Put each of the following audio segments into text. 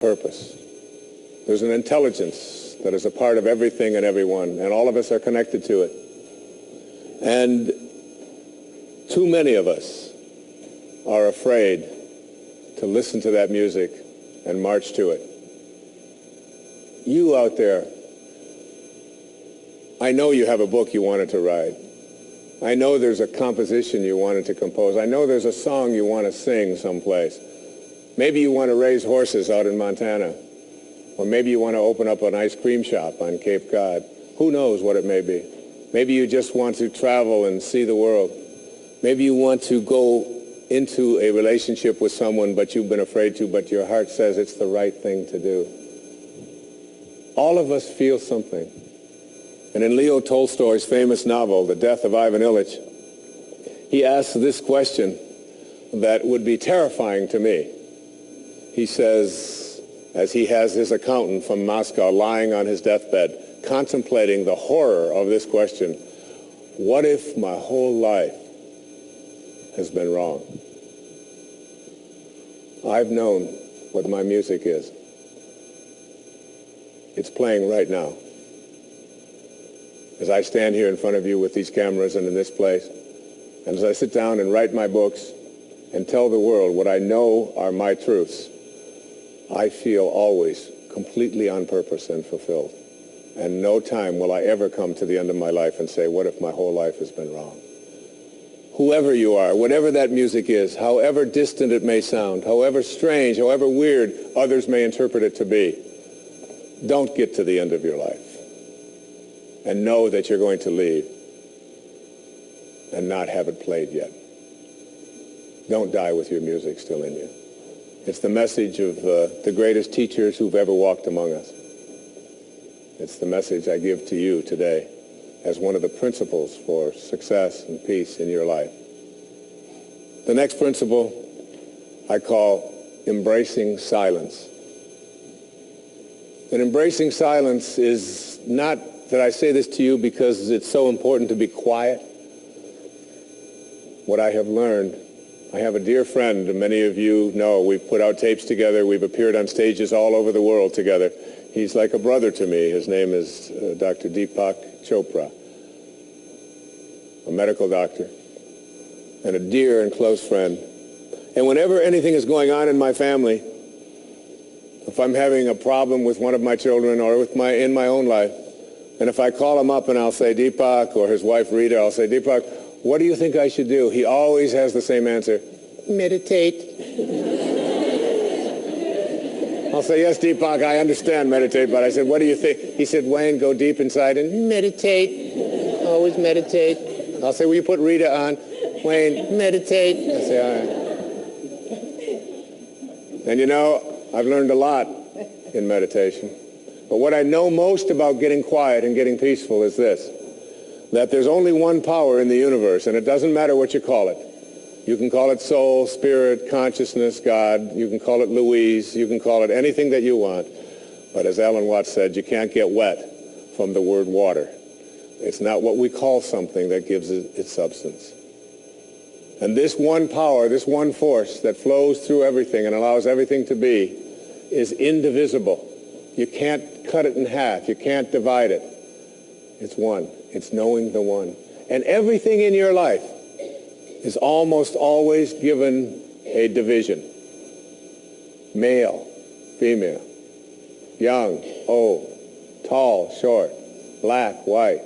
purpose. There's an intelligence that is a part of everything and everyone, and all of us are connected to it. And too many of us are afraid to listen to that music and march to it. You out there, I know you have a book you wanted to write. I know there's a composition you wanted to compose. I know there's a song you want to sing someplace. Maybe you want to raise horses out in Montana. Or maybe you want to open up an ice cream shop on Cape Cod. Who knows what it may be. Maybe you just want to travel and see the world. Maybe you want to go into a relationship with someone but you've been afraid to, but your heart says it's the right thing to do. All of us feel something. And in Leo Tolstoy's famous novel, The Death of Ivan Ilyich, he asks this question that would be terrifying to me. He says, as he has his accountant from Moscow lying on his deathbed, contemplating the horror of this question, what if my whole life has been wrong? I've known what my music is. It's playing right now. As I stand here in front of you with these cameras and in this place, and as I sit down and write my books and tell the world what I know are my truths, I feel always completely on purpose and fulfilled. And no time will I ever come to the end of my life and say, what if my whole life has been wrong? Whoever you are, whatever that music is, however distant it may sound, however strange, however weird others may interpret it to be, don't get to the end of your life and know that you're going to leave and not have it played yet. Don't die with your music still in you. It's the message of the greatest teachers who've ever walked among us. It's the message I give to you today as one of the principles for success and peace in your life. The next principle I call embracing silence. And embracing silence is not that I say this to you because it's so important to be quiet. What I have learned, I have a dear friend, many of you know, we've put out tapes together, we've appeared on stages all over the world together. He's like a brother to me. His name is Dr. Deepak Chopra, a medical doctor, and a dear and close friend. And whenever anything is going on in my family, if I'm having a problem with one of my children or in my own life, and if I call him up and I'll say, Deepak, or his wife Rita, I'll say, Deepak, what do you think I should do? He always has the same answer, meditate. I'll say, yes, Deepak, I understand meditate, but I said, what do you think? He said, Wayne, go deep inside and meditate. Always meditate. I'll say, will you put Rita on? Wayne, meditate. I say, all right. And you know, I've learned a lot in meditation. But what I know most about getting quiet and getting peaceful is this, that there's only one power in the universe, and it doesn't matter what you call it. You can call it soul, spirit, consciousness, God. You can call it Louise. You can call it anything that you want. But as Alan Watts said, you can't get wet from the word water. It's not what we call something that gives it its substance. And this one power, this one force that flows through everything and allows everything to be is indivisible. You can't cut it in half. You can't divide it. It's one. It's knowing the one. And everything in your life is almost always given a division. Male, female, young, old, tall, short, black, white,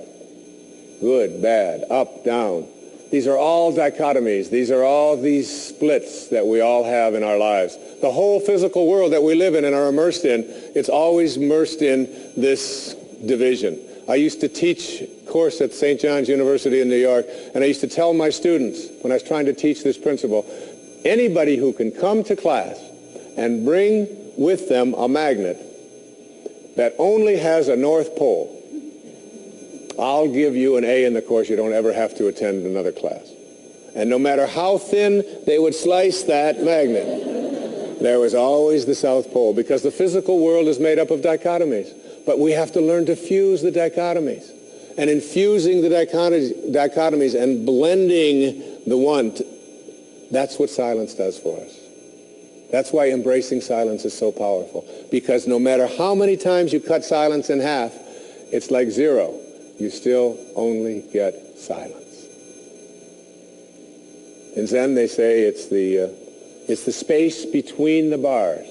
good, bad, up, down. These are all dichotomies. These are all these splits that we all have in our lives. The whole physical world that we live in and are immersed in, it's always immersed in this division. I used to teach a course at St. John's University in New York, and I used to tell my students when I was trying to teach this principle, anybody who can come to class and bring with them a magnet that only has a North Pole, I'll give you an A in the course. You don't ever have to attend another class. And no matter how thin they would slice that magnet, there was always the South Pole, because the physical world is made up of dichotomies. But we have to learn to fuse the dichotomies. And in fusing the dichotomies and blending the one, that's what silence does for us. That's why embracing silence is so powerful. Because no matter how many times you cut silence in half, it's like zero. You still only get silence. In Zen, they say it's the space between the bars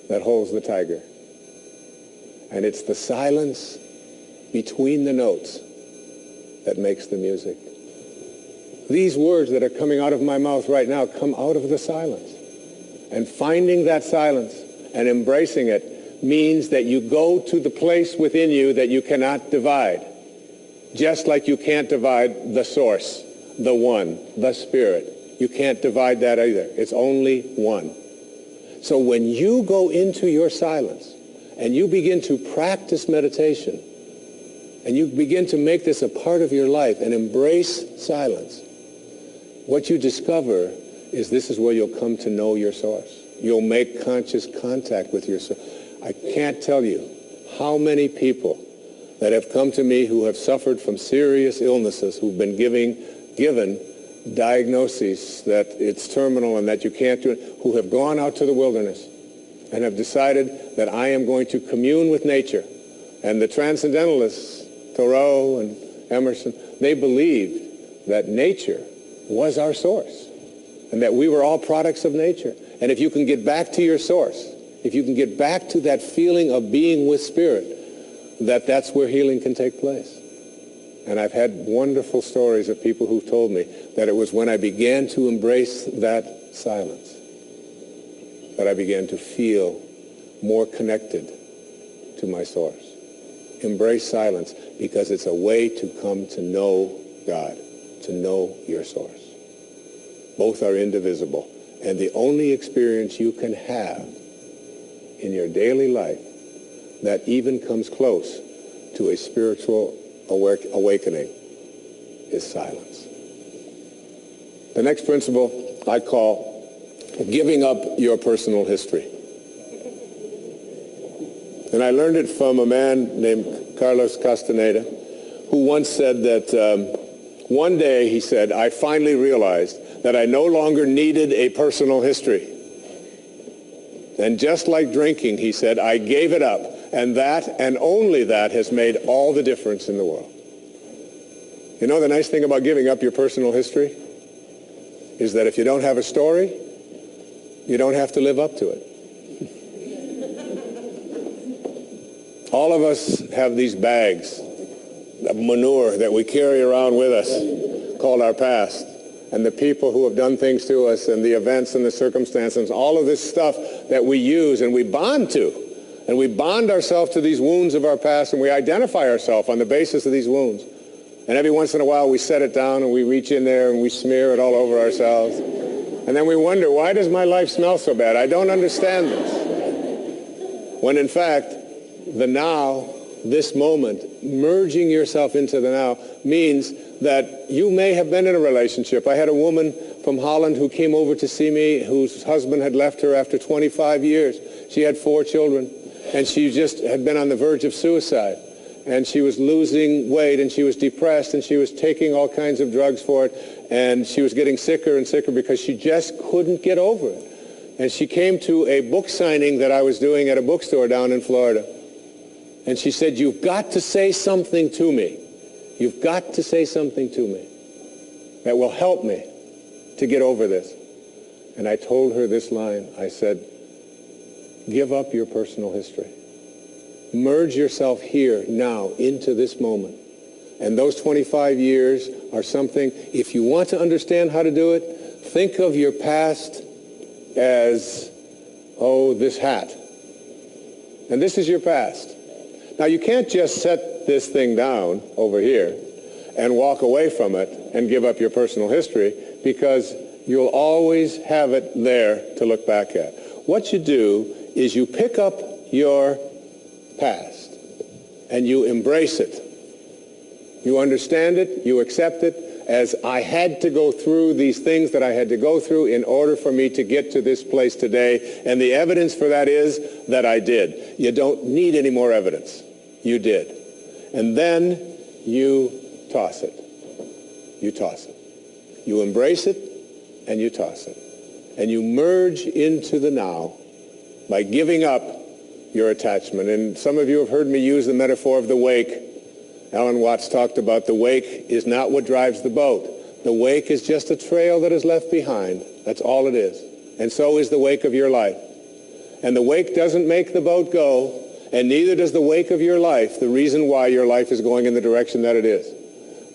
that holds the tiger. And it's the silence between the notes that makes the music. These words that are coming out of my mouth right now come out of the silence. And finding that silence and embracing it means that you go to the place within you that you cannot divide. Just like you can't divide the source, the one, the spirit. You can't divide that either. It's only one. So when you go into your silence and you begin to practice meditation and you begin to make this a part of your life and embrace silence, what you discover is this is where you'll come to know your source. You'll make conscious contact with your source. I can't tell you how many people that have come to me who have suffered from serious illnesses, who've been given diagnoses that it's terminal and that you can't do it, who have gone out to the wilderness and have decided that I am going to commune with nature. And the transcendentalists, Thoreau and Emerson, they believed that nature was our source and that we were all products of nature. And if you can get back to your source, if you can get back to that feeling of being with spirit, that's where healing can take place. And I've had wonderful stories of people who've told me that it was when I began to embrace that silence that I began to feel more connected to my source. Embrace silence because it's a way to come to know God, to know your source. Both are indivisible. And the only experience you can have in your daily life that even comes close to a spiritual awakening is silence. The next principle I call giving up your personal history. And I learned it from a man named Carlos Castaneda, who once said that one day, he said, I finally realized that I no longer needed a personal history. And just like drinking, he said, I gave it up. And that, and only that, has made all the difference in the world. You know the nice thing about giving up your personal history is that if you don't have a story, you don't have to live up to it. All of us have these bags of manure that we carry around with us called our past. And the people who have done things to us and the events and the circumstances, all of this stuff that we use and we bond to. And we bond ourselves to these wounds of our past and we identify ourselves on the basis of these wounds. And every once in a while we set it down and we reach in there and we smear it all over ourselves. And then we wonder, why does my life smell so bad? I don't understand this. When in fact, the now, this moment, merging yourself into the now means that you may have been in a relationship. I had a woman from Holland who came over to see me whose husband had left her after 25 years. She had 4 children, and she just had been on the verge of suicide. And she was losing weight, and she was depressed, and she was taking all kinds of drugs for it, and she was getting sicker and sicker because she just couldn't get over it. And she came to a book signing that I was doing at a bookstore down in Florida. And she said, you've got to say something to me. You've got to say something to me that will help me to get over this. And I told her this line. I said, give up your personal history. Merge yourself here, now, into this moment. And those 25 years are something, if you want to understand how to do it, think of your past as, this hat. And this is your past. Now, you can't just set this thing down over here and walk away from it and give up your personal history because you'll always have it there to look back at. What you do is you pick up your past and you embrace it. You understand it, you accept it as I had to go through these things that I had to go through in order for me to get to this place today. And the evidence for that is that I did. You don't need any more evidence. You did. And then you toss it. You toss it. You embrace it and you toss it. and you merge into the now by giving up your attachment. And some of you have heard me use the metaphor of the wake. Alan Watts talked about the wake is not what drives the boat. The wake is just a trail that is left behind. That's all it is. And so is the wake of your life. And the wake doesn't make the boat go, and neither does the wake of your life the reason why your life is going in the direction that it is.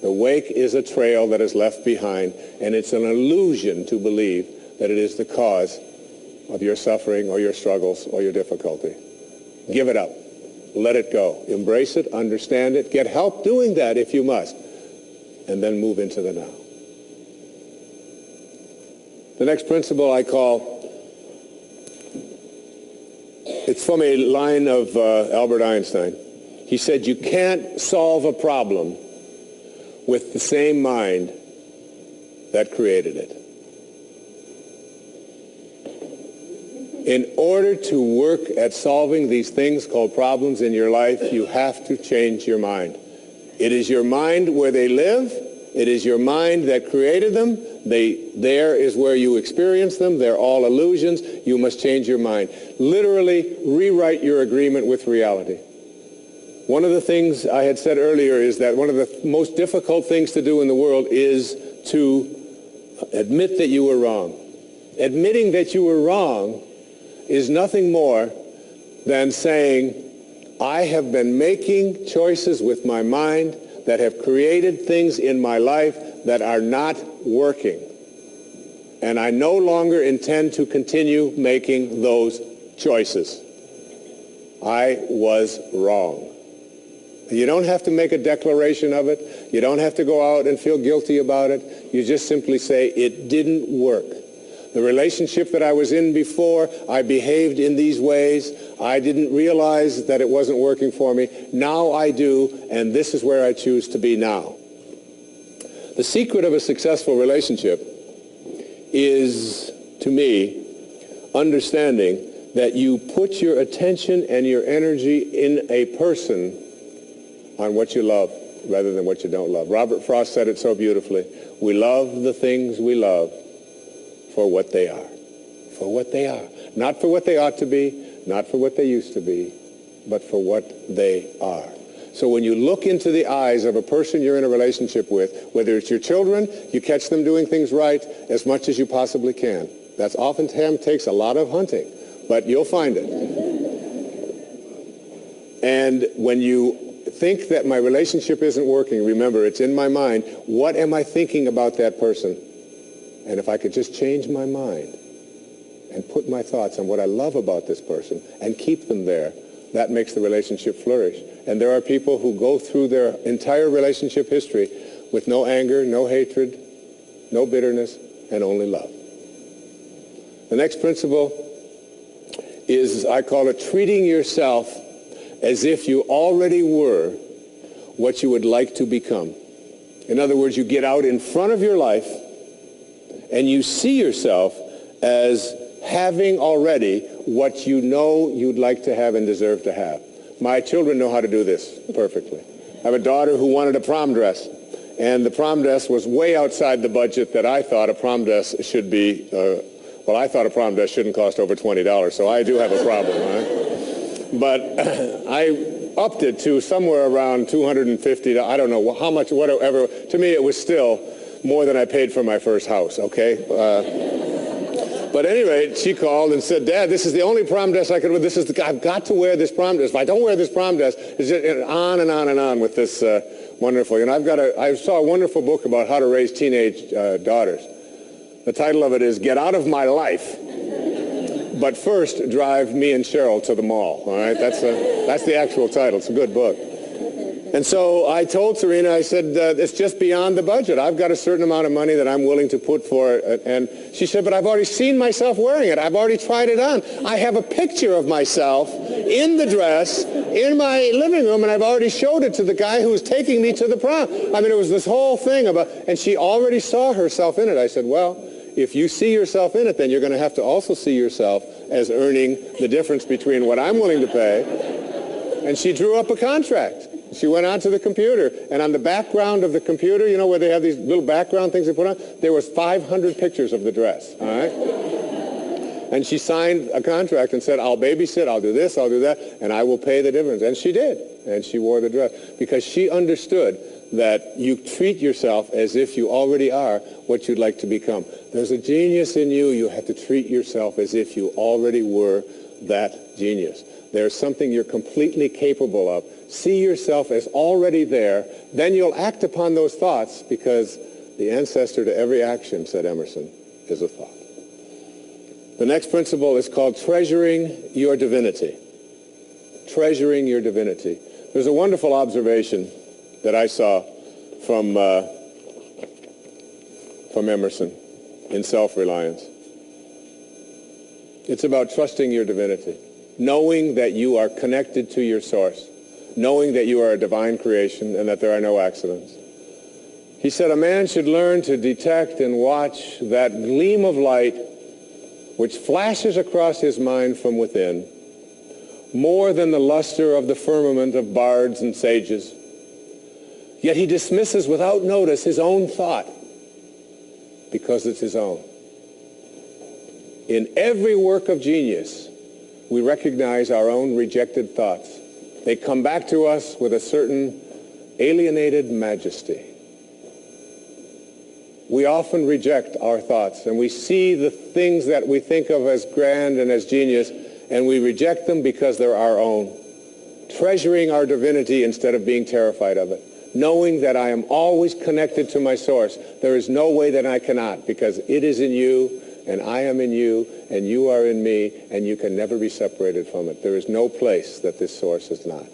The wake is a trail that is left behind, and it's an illusion to believe that it is the cause of your suffering or your struggles or your difficulty. Give it up. Let it go. Embrace it, understand it, get help doing that if you must, and then move into the now. The next principle I call, it's from a line of Albert Einstein. He said, you can't solve a problem with the same mind that created it. In order to work at solving these things called problems in your life, you have to change your mind. It is your mind where they live. It is your mind that created them. There is where you experience them. They're all illusions. You must change your mind. Literally rewrite your agreement with reality. One of the things I had said earlier is that one of the most difficult things to do in the world is to admit that you were wrong. Admitting that you were wrong is nothing more than saying, I have been making choices with my mind that have created things in my life that are not working. And I no longer intend to continue making those choices. I was wrong. You don't have to make a declaration of it. You don't have to go out and feel guilty about it. You just simply say, it didn't work. The relationship that I was in before, I behaved in these ways. I didn't realize that it wasn't working for me. Now I do, and this is where I choose to be now. The secret of a successful relationship is, to me, understanding that you put your attention and your energy in a person on what you love rather than what you don't love. Robert Frost said it so beautifully. We love the things we love for what they are. For what they are. Not for what they ought to be, not for what they used to be, but for what they are. So when you look into the eyes of a person you're in a relationship with, whether it's your children, you catch them doing things right as much as you possibly can. That's oftentimes takes a lot of hunting, but you'll find it. And when you think that my relationship isn't working, remember, it's in my mind. What am I thinking about that person? And if I could just change my mind and put my thoughts on what I love about this person and keep them there, that makes the relationship flourish. And there are people who go through their entire relationship history with no anger, no hatred, no bitterness, and only love. The next principle is, I call it treating yourself as if you already were what you would like to become. In other words, you get out in front of your life and you see yourself as having already what you know you'd like to have and deserve to have. My children know how to do this perfectly. I have a daughter who wanted a prom dress, and the prom dress was way outside the budget that I thought a prom dress should be. Well, I thought a prom dress shouldn't cost over $20, so I do have a problem, right? But I upped it to somewhere around $250. I don't know how much, whatever. To me, it was still more than I paid for my first house, okay? But at any rate, she called and said, Dad, this is the only prom dress I could wear. I've got to wear this prom dress. If I don't wear this prom dress, it's just on and on and on with this wonderful. You know, I saw a wonderful book about how to raise teenage daughters. The title of it is Get Out of My Life, but first drive me and Cheryl to the mall. All right, that's the actual title. It's a good book. And so I told Serena, I said, it's just beyond the budget. I've got a certain amount of money that I'm willing to put for it. And she said, but I've already seen myself wearing it. I've already tried it on. I have a picture of myself in the dress in my living room, and I've already showed it to the guy who was taking me to the prom. I mean, it was this whole thing about, and she already saw herself in it. I said, well, if you see yourself in it, then you're going to have to also see yourself as earning the difference between what I'm willing to pay. And she drew up a contract. She went onto the computer, and on the background of the computer, you know, where they have these little background things they put on, there was 500 pictures of the dress, all right? And she signed a contract and said, I'll babysit, I'll do this, I'll do that, and I will pay the dividends. And she did. And she wore the dress because she understood that you treat yourself as if you already are what you'd like to become. There's a genius in you. You have to treat yourself as if you already were that genius. There's something you're completely capable of. See yourself as already there. Then you'll act upon those thoughts because the ancestor to every action, said Emerson, is a thought. The next principle is called treasuring your divinity. Treasuring your divinity. There's a wonderful observation that I saw from Emerson in Self-Reliance. It's about trusting your divinity, knowing that you are connected to your source, knowing that you are a divine creation and that there are no accidents. He said, a man should learn to detect and watch that gleam of light which flashes across his mind from within, more than the luster of the firmament of bards and sages. Yet he dismisses without notice his own thought because it's his own. In every work of genius, we recognize our own rejected thoughts. They come back to us with a certain alienated majesty. We often reject our thoughts, and we see the things that we think of as grand and as genius, and we reject them because they're our own. Treasuring our divinity instead of being terrified of it. Knowing that I am always connected to my source. There is no way that I cannot, because it is in you, and I am in you, and you are in me, and you can never be separated from it. There is no place that this source is not.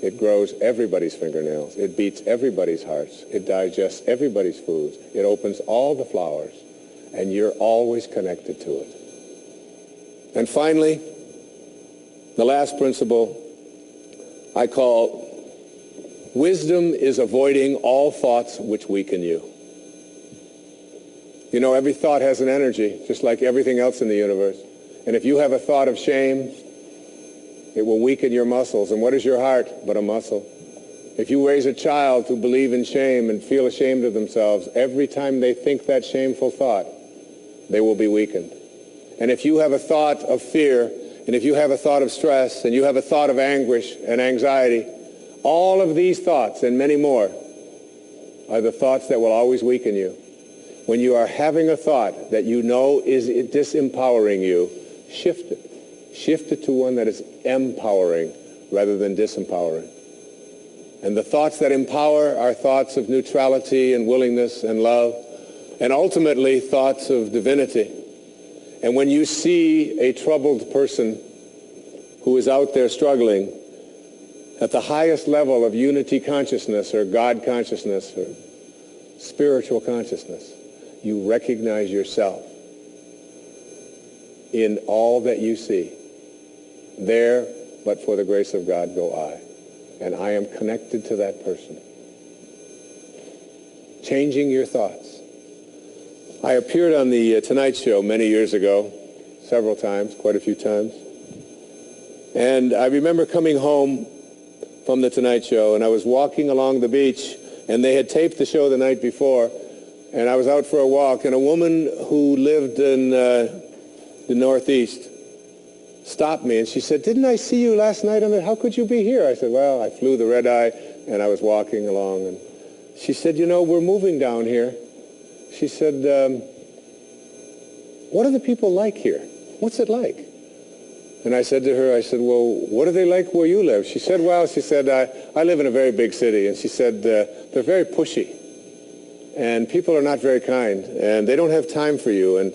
It grows everybody's fingernails. It beats everybody's hearts. It digests everybody's foods. It opens all the flowers, and you're always connected to it. And finally, the last principle I call wisdom is avoiding all thoughts which weaken you. You know, every thought has an energy, just like everything else in the universe. And if you have a thought of shame, it will weaken your muscles. And what is your heart but a muscle? If you raise a child to believe in shame and feel ashamed of themselves, every time they think that shameful thought, they will be weakened. And if you have a thought of fear, and if you have a thought of stress, and you have a thought of anguish and anxiety, all of these thoughts and many more are the thoughts that will always weaken you. When you are having a thought that you know is disempowering you, shift it. Shift it to one that is empowering rather than disempowering. And the thoughts that empower are thoughts of neutrality and willingness and love, and ultimately thoughts of divinity. And when you see a troubled person who is out there struggling at the highest level of unity consciousness or God consciousness or spiritual consciousness, you recognize yourself in all that you see. There, but for the grace of God, go I. And I am connected to that person. Changing your thoughts. I appeared on the Tonight Show many years ago, several times, quite a few times. And I remember coming home from the Tonight Show, and I was walking along the beach, and they had taped the show the night before, and I was out for a walk, and a woman who lived in the Northeast stopped me, and she said, "Didn't I see you last night on the, how could you be here?" I said, "Well, I flew the red eye, and I was walking along." And she said, "You know, we're moving down here." She said, "What are the people like here? What's it like?" And I said to her, I said, "Well, what are they like where you live?" She said, "Well," she said, I live in a very big city." And she said, "They're very pushy. And people are not very kind. And they don't have time for you." And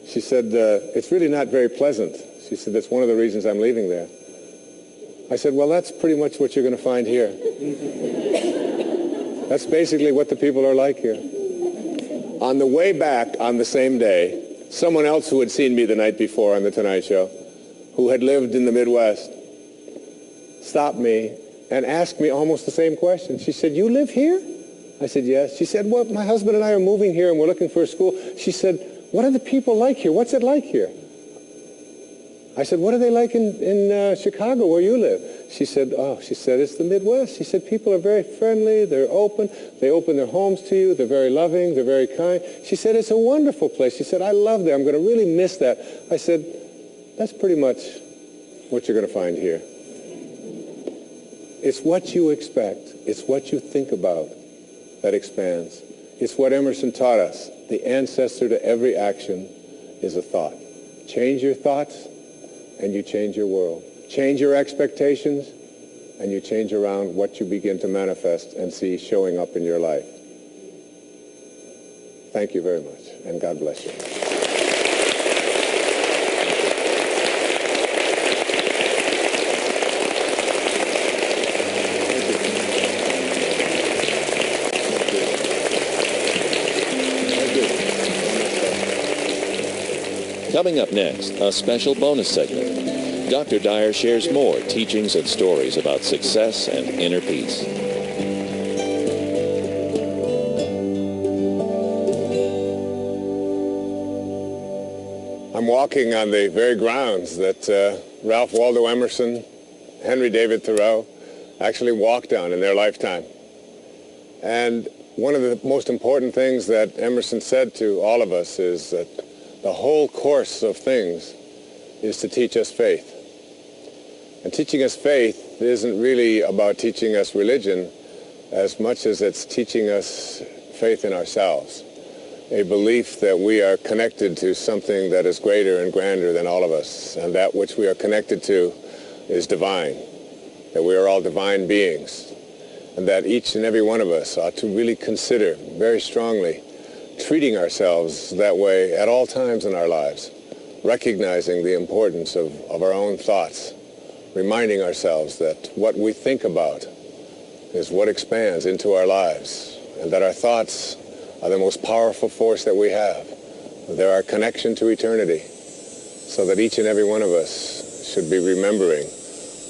she said, "It's really not very pleasant." She said, "That's one of the reasons I'm leaving there." I said, "Well, that's pretty much what you're going to find here." That's basically what the people are like here. On the way back on the same day, someone else who had seen me the night before on the Tonight Show, who had lived in the Midwest, stopped me and asked me almost the same question. She said, "You live here?" I said, "Yes." She said, "Well, my husband and I are moving here and we're looking for a school." She said, "What are the people like here? What's it like here?" I said, "What are they like in Chicago where you live?" She said, oh, she said, it's the Midwest. She said, people are very friendly, they're open, they open their homes to you, they're very loving, they're very kind. She said, it's a wonderful place. She said, I love that. I'm going to really miss that. I said, that's pretty much what you're going to find here. It's what you expect. It's what you think about that expands. It's what Emerson taught us. The ancestor to every action is a thought. Change your thoughts, and you change your world. Change your expectations, and you change around what you begin to manifest and see showing up in your life. Thank you very much, and God bless you. Coming up next, a special bonus segment. Dr. Dyer shares more teachings and stories about success and inner peace. I'm walking on the very grounds that Ralph Waldo Emerson, Henry David Thoreau actually walked on in their lifetime. And one of the most important things that Emerson said to all of us is that the whole course of things is to teach us faith. And teaching us faith isn't really about teaching us religion as much as it's teaching us faith in ourselves, a belief that we are connected to something that is greater and grander than all of us, and that which we are connected to is divine, that we are all divine beings, and that each and every one of us ought to really consider very strongly treating ourselves that way at all times in our lives, recognizing the importance of our own thoughts, reminding ourselves that what we think about is what expands into our lives, and that our thoughts are the most powerful force that we have. They're our connection to eternity, so that each and every one of us should be remembering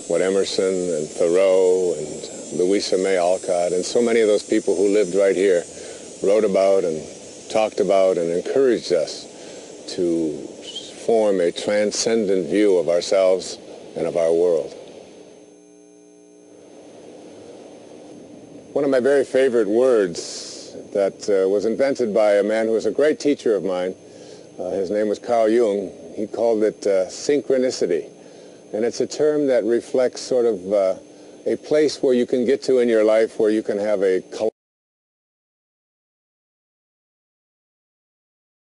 what Emerson and Thoreau and Louisa May Alcott and so many of those people who lived right here wrote about and talked about and encouraged us to form a transcendent view of ourselves and of our world. One of my very favorite words that was invented by a man who was a great teacher of mine, his name was Carl Jung. He called it synchronicity. And it's a term that reflects sort of a place where you can get to in your life where you can have a